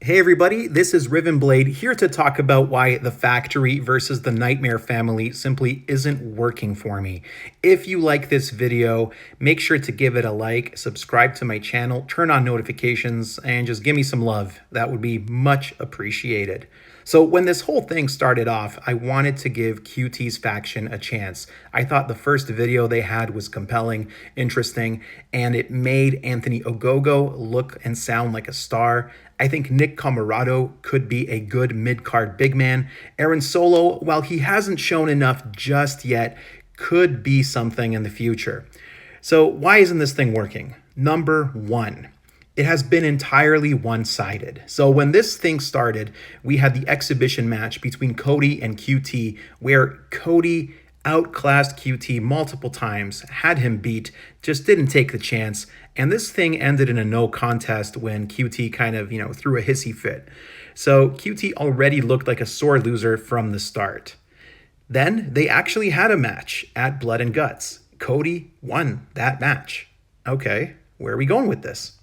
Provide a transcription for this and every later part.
Hey everybody, this is Riven Blade here to talk about why the Factory versus the Nightmare Family simply isn't working for me. If you like this video, make sure to give it a like, subscribe to my channel, turn on notifications, and just give me some love. That would be much appreciated. So when this whole thing started off, I wanted to give QT's faction a chance. I thought the first video they had was compelling, interesting, and it made Anthony Ogogo look and sound like a star. I think Nick Camarado could be a good mid-card big man. Aaron Solo, while he hasn't shown enough just yet, could be something in the future. So why isn't this thing working? Number one, it has been entirely one-sided. So when this thing started, we had the exhibition match between Cody and QT, where Cody outclassed QT multiple times, had him beat, just didn't take the chance, and this thing ended in a no contest when QT kind of, threw a hissy fit. So QT already looked like a sore loser from the start. Then they actually had a match at Blood and Guts. Cody won that match. Okay, where are we going with this?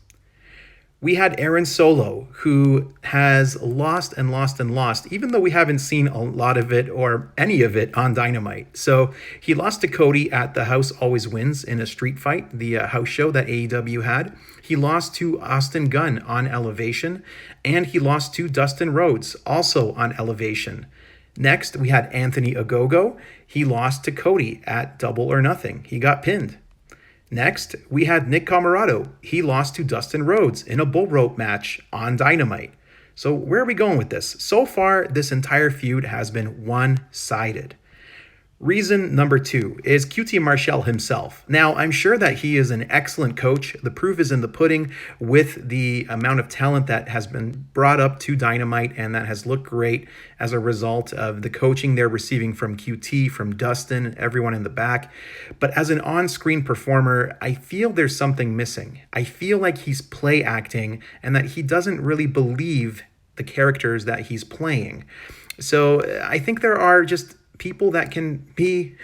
We had Aaron Solo, who has lost and lost and lost, even though we haven't seen a lot of it or any of it on Dynamite. So he lost to Cody at The House Always Wins in a street fight, the house show that AEW had. He lost to Austin Gunn on Elevation, and he lost to Dustin Rhodes, also on Elevation. Next, we had Anthony Ogogo. He lost to Cody at Double or Nothing. He got pinned. Next, we had Nick Camarado. He lost to Dustin Rhodes in a bull rope match on Dynamite. So where are we going with this? So far, this entire feud has been one-sided. Reason number two is Cutie Martial himself. Now, I'm sure that he is an excellent coach. The proof is in the pudding with the amount of talent that has been brought up to Dynamite and that has looked great as a result of the coaching they're receiving from QT, from Dustin, everyone in the back. But as an on-screen performer, I feel there's something missing. I feel like he's play acting and that he doesn't really believe the characters that he's playing. So I think there are just people that can be,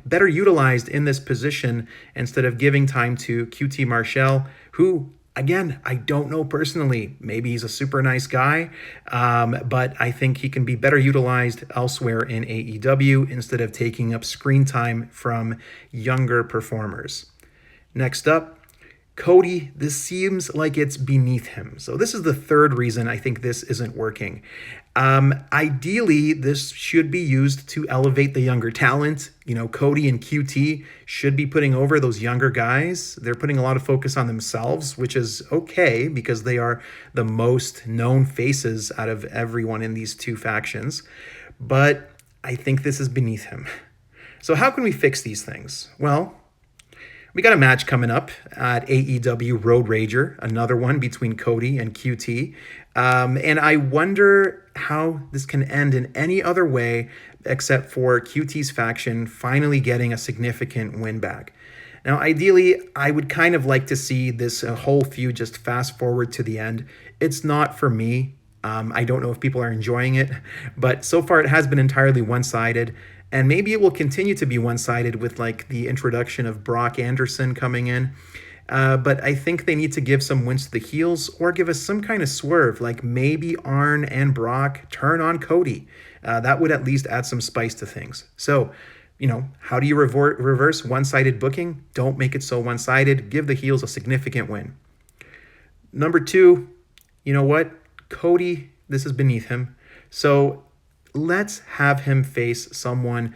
better utilized in this position instead of giving time to QT Martial, who, again, I don't know personally. Maybe he's a super nice guy, but I think he can be better utilized elsewhere in AEW instead of taking up screen time from younger performers. Next up, Cody, this seems like it's beneath him. So this is the third reason I think this isn't working. Ideally, this should be used to elevate the younger talent. Cody and QT should be putting over those younger guys. They're putting a lot of focus on themselves, which is okay because they are the most known faces out of everyone in these two factions. But I think this is beneath him. So how can we fix these things? Well, we got a match coming up at AEW Road Rager, another one between Cody and QT. And I wonder how this can end in any other way except for QT's faction finally getting a significant win back. Now, ideally, I would kind of like to see this whole feud just fast forward to the end. It's not for me. I don't know if people are enjoying it, but so far it has been entirely one-sided. And maybe it will continue to be one-sided with the introduction of Brock Anderson coming in. But I think they need to give some wins to the heels or give us some kind of swerve, like maybe Arn and Brock turn on Cody. That would at least add some spice to things. So, how do you reverse one-sided booking? Don't make it so one-sided. Give the heels a significant win. Number two, you know what? Cody, this is beneath him. So let's have him face someone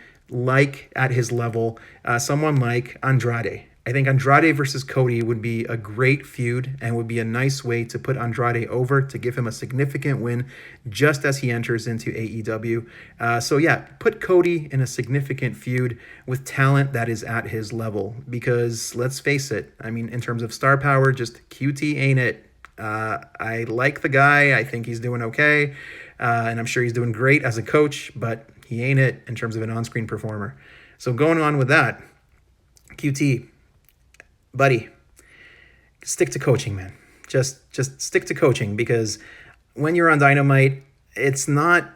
at his level, someone like Andrade. I think Andrade versus Cody would be a great feud and would be a nice way to put Andrade over to give him a significant win just as he enters into AEW. Put Cody in a significant feud with talent that is at his level because let's face it, in terms of star power, just QT ain't it. I like the guy. I think he's doing okay. And I'm sure he's doing great as a coach, but he ain't it in terms of an on-screen performer. So going on with that, QT, buddy, stick to coaching, man. Just stick to coaching because when you're on Dynamite, it's not,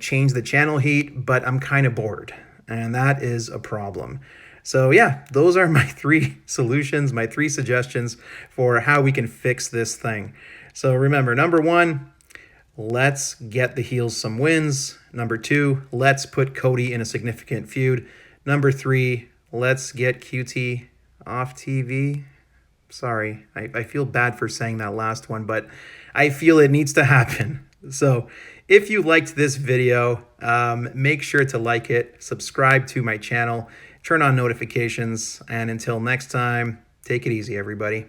change the channel heat, but I'm kind of bored. And that is a problem. So yeah, those are my three solutions, my three suggestions for how we can fix this thing. So remember, number one, let's get the heels some wins. Number 2, let's put Cody in a significant feud. Number 3, let's get QT off TV. Sorry, I feel bad for saying that last one, but I feel it needs to happen. So if you liked this video, make sure to like it, subscribe to my channel, turn on notifications, and until next time, take it easy, everybody.